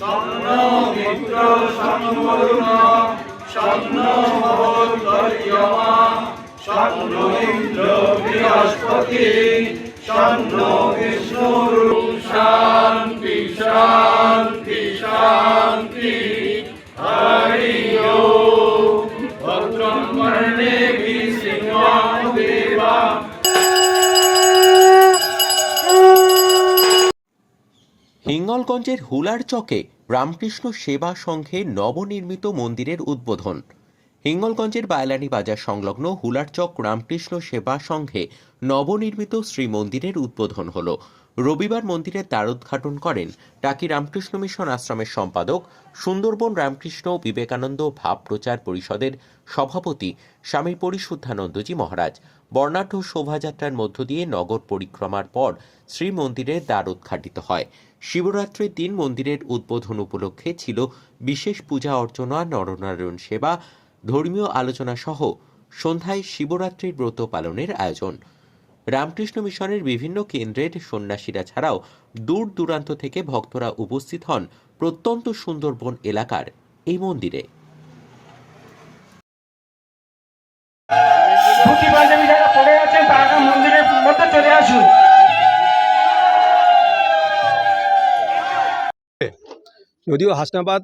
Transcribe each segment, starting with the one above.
স্বর্ণ মিত্র সম্পূর্ণ স্বর্ণ মহোদয়মা স্বর্ণ ইন্দ্র বৃহস্পতি স্বর্ণ বিষ্ণু শান্তি শান্তি শান্তি হরি ওম ভদ্রং কর্ণেভি সিংহাং দেবা। হিঙ্গলগঞ্জের হুলার চকে রামকৃষ্ণ সেবা সংঘে নবনির্মিত মন্দিরের উদ্বোধন। হিঙ্গলগঞ্জের বায়লানি বাজার সংলগ্ন হুলার চক রামকৃষ্ণ সেবা সংঘে নবনির্মিত শ্রীমন্দিরের উদ্বোধন হল। রবিবার মন্দিরের দ্বারোদ্ঘাটন করেন টাকি রামকৃষ্ণ মিশন আশ্রমের সম্পাদক, সুন্দরবন রামকৃষ্ণ বিবেকানন্দ ভাব প্রচার পরিষদের সভাপতি স্বামী পরিশুদ্ধানন্দজি মহারাজ। বর্ণাঢ্য শোভাযাত্রার মধ্য দিয়ে নগর পরিক্রমার পর শ্রীমন্দিরের দ্বার উদ্ঘাটিত হয়। শিবরাত্রির দিন মন্দিরের উদ্বোধন উপলক্ষে ছিল বিশেষ পূজা অর্চনা, নরনারায়ণ সেবা, ধর্মীয় আলোচনা সহ সন্ধ্যায় শিবরাত্রির ব্রত পালনের আয়োজন। রামকৃষ্ণ মিশনের বিভিন্ন কেন্দ্রের সন্ন্যাসীরা ছাড়াও দূর দূরান্ত থেকে ভক্তরা উপস্থিত হন প্রত্যন্ত সুন্দরবন এলাকার এই মন্দিরে। মন্দিরের মধ্যে চলে আসুন। যদিও হাসনাবাদ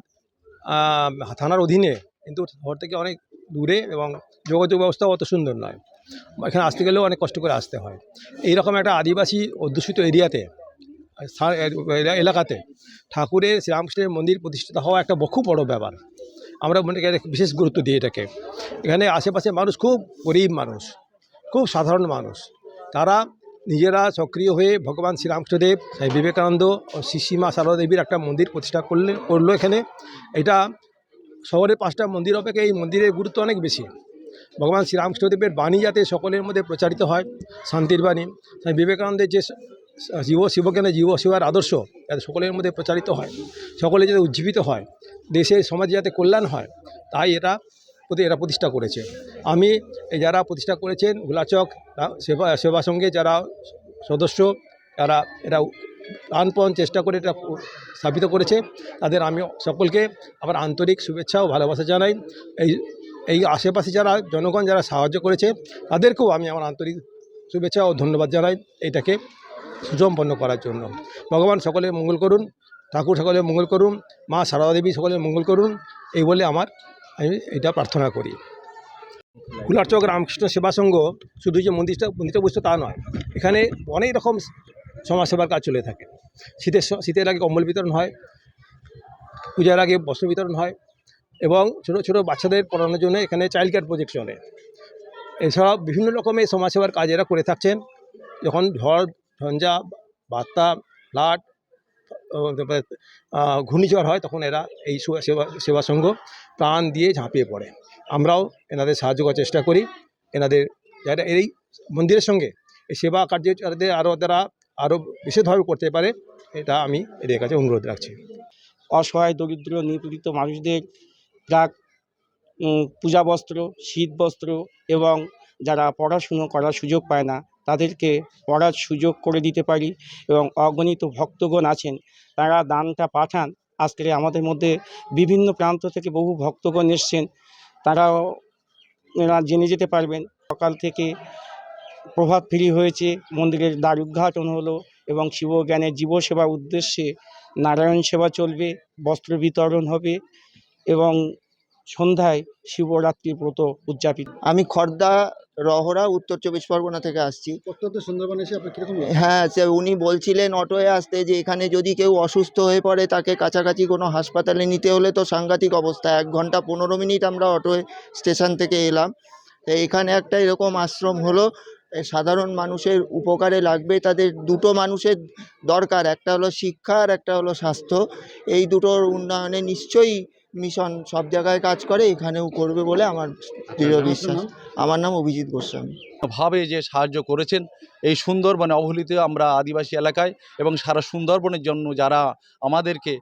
থানার অধীনে, কিন্তু শহর থেকে অনেক দূরে এবং যোগাযোগ ব্যবস্থা অত সুন্দর নয়। এখানে আসতে গেলেও অনেক কষ্ট করে আসতে হয়। এইরকম একটা আদিবাসী অধ্যুষিত এরিয়াতে, এলাকাতে ঠাকুরের শ্রীরামকৃষ্ণের মন্দির প্রতিষ্ঠিত হওয়া একটা খুব বড় ব্যাপার। আমরা মনে করি বিশেষ গুরুত্ব দিই এটাকে। এখানে আশেপাশে মানুষ খুব গরিব মানুষ, খুব সাধারণ মানুষ। তারা নিজেরা সক্রিয় হয়ে ভগবান শ্রীরামকৃষ্ণদেব, স্বামী বিবেকানন্দ ও শ্রীমা সারদা দেবীর একটা মন্দির প্রতিষ্ঠা করলো এখানে। এটা শহরের 5টা মন্দির অপেক্ষা এই মন্দিরের গুরুত্ব অনেক বেশি। ভগবান শ্রীরামকৃষ্ণদেবের বাণী যাতে সকলের মধ্যে প্রচারিত হয়, শান্তির বাণী, স্বামী বিবেকানন্দের যে শিবজ্ঞানের জীব সেবার আদর্শ যাতে সকলের মধ্যে প্রচারিত হয়, সকলে যাতে উজ্জীবিত হয়, দেশের সমাজে যাতে কল্যাণ হয়, তাই এরা প্রতিষ্ঠা করেছে। আমি যারা প্রতিষ্ঠা করেছেন হুলাচক সেবা সঙ্গে যারা সদস্য, যারা এরা প্রাণপণ চেষ্টা করে এটা স্থাপিত করেছে, তাদের আমি সকলকে আবার আন্তরিক শুভেচ্ছা ও ভালোবাসা জানাই। এই আশেপাশে যারা জনগণ যারা সাহায্য করেছে তাদেরকেও আমি আমার আন্তরিক শুভেচ্ছা ও ধন্যবাদ জানাই এটাকে সুসম্পন্ন করার জন্য। ভগবান সকলের মঙ্গল করুন, ঠাকুর সকলের মঙ্গল করুন, মা সারদা দেবী সকলের মঙ্গল করুন, এই বলে আমি এটা প্রার্থনা করি। হুলারচক রামকৃষ্ণ সেবা সংঘ শুধু যে মন্দিরটা বসছে তা নয়, এখানে অনেক রকম সমাজসেবার কাজ চলে থাকে। শীতের আগে কম্বল বিতরণ হয়, পূজার আগে বস্ত্র বিতরণ হয়, এবং ছোটো ছোটো বাচ্চাদের পড়ানোর জন্য এখানে চাইল্ড কেয়ার প্রজেক্ট চলে। এছাড়াও বিভিন্ন রকমের সমাজসেবার কাজ এরা করে থাকছেন। যখন ঝড় ঝঞ্ঝা, বার্তা, ফ্লাড, ঘূর্ণিঝড় হয়, তখন এরা এই সেবা সংঘ প্রাণ দিয়ে ঝাঁপিয়ে পড়ে। আমরাও এনাদের সাহায্য করার চেষ্টা করি। এনাদের যারা এই মন্দিরের সঙ্গে এই সেবা কার্য আরও বিশেষভাবে করতে পারে, এটা আমি এদের কাছে অনুরোধ রাখছি। অসহায় দরিদ্র নিপীড়িত মানুষদের প্রাক পূজা বস্ত্র, শীত বস্ত্র এবং যারা পড়াশুনো করার সুযোগ পায় না তাদেরকে পড়ার সুযোগ করে দিতে পারি, এবং অগণিত ভক্তগণ আছেন তারা দানটা পাঠান। আজকে আমাদের মধ্যে বিভিন্ন প্রান্ত থেকে বহু ভক্তগণ এসছেন, তারাও জেনে যেতে পারবেন। সকাল থেকে প্রভাত ফেরি হয়েছে, মন্দিরের দ্বার উদ্ঘাটন হলো এবং শিবজ্ঞানের জীব সেবার উদ্দেশ্যে নারায়ণ সেবা চলবে, বস্ত্র বিতরণ হবে এবং সন্ধ্যায় শিবরাত্রি ব্রত উদযাপিত। আমি খর্দা রহরা উত্তর 24 পরগনা থেকে আসছি। অত্যন্ত সুন্দরবন এসে আপনি কীরকম? হ্যাঁ, উনি বলছিলেন অটোয়ে আসতে যে এখানে যদি কেউ অসুস্থ হয়ে পড়ে তাকে কাছাকাছি কোনো হাসপাতালে নিতে হলে তো সাংঘাতিক অবস্থা। 1 ঘন্টা 15 মিনিট আমরা অটোয় স্টেশন থেকে এলাম। তো এখানে একটা এরকম আশ্রম হলো, সাধারণ মানুষের উপকারে লাগবে। তাদের দুটো মানুষের দরকার, একটা হলো শিক্ষা আর একটা হলো স্বাস্থ্য। এই দুটোর উন্নয়নে নিশ্চয়ই মিশন সব জায়গায় কাজ করে, এখানেও করবে বলে আমার দৃঢ় বিশ্বাস। আমার নাম অভিজিৎ গোস্বামী। ভাবে যে সাহায্য করেছেন এই সুন্দরবনে অবহেলিত আমরা আদিবাসী এলাকায় এবং সারা সুন্দরবনের জন্য যারা আমাদেরকে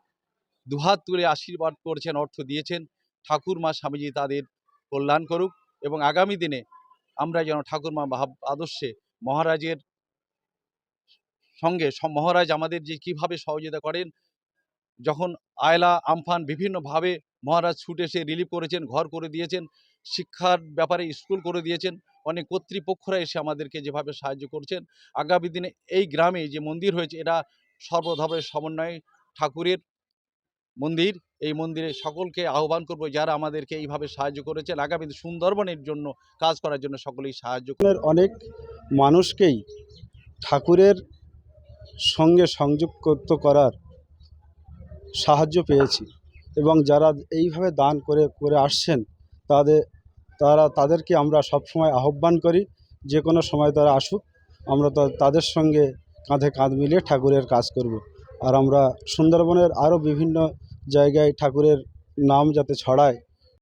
দুহাত তুলে আশীর্বাদ করেছেন, অর্থ দিয়েছেন, ঠাকুরমা স্বামীজি তাদের কল্যাণ করুক এবং আগামী দিনে আমরা যেন ঠাকুরমা ভাব আদর্শে মহারাজের সঙ্গে মহারাজ আমাদের যে কীভাবে সহযোগিতা করেন যখন আয়লা আমফান বিভিন্নভাবে মহারাজ ছুটে এসে রিলিফ করেছেন, ঘর করে দিয়েছেন, শিক্ষার ব্যাপারে স্কুল করে দিয়েছেন, অনেক কর্তৃপক্ষরা এসে আমাদেরকে যেভাবে সাহায্য করছেন, আগামী দিনে এই গ্রামে যে মন্দির হয়েছে এটা সর্বধর্মের সমন্বয়ে ঠাকুরের মন্দির। এই মন্দিরে সকলকে আহ্বান করব যারা আমাদেরকে এইভাবে সাহায্য করেছেন, আগামী দিনে সুন্দরবনের জন্য কাজ করার জন্য সকলেই সাহায্য অনেক মানুষকেই ঠাকুরের সঙ্গে সংযুক্ত করার সাহায্য পেয়েছি এবং যারা এইভাবে দান করে আসছেন তাদেরকে আমরা সবসময় আহ্বান করি যে কোনো সময় তারা আসুক, আমরা তাদের সঙ্গে কাঁধে কাঁধ মিলিয়ে ঠাকুরের কাজ করব। আর আমরা সুন্দরবনের আরও বিভিন্ন জায়গায় ঠাকুরের নাম যাতে ছড়ায়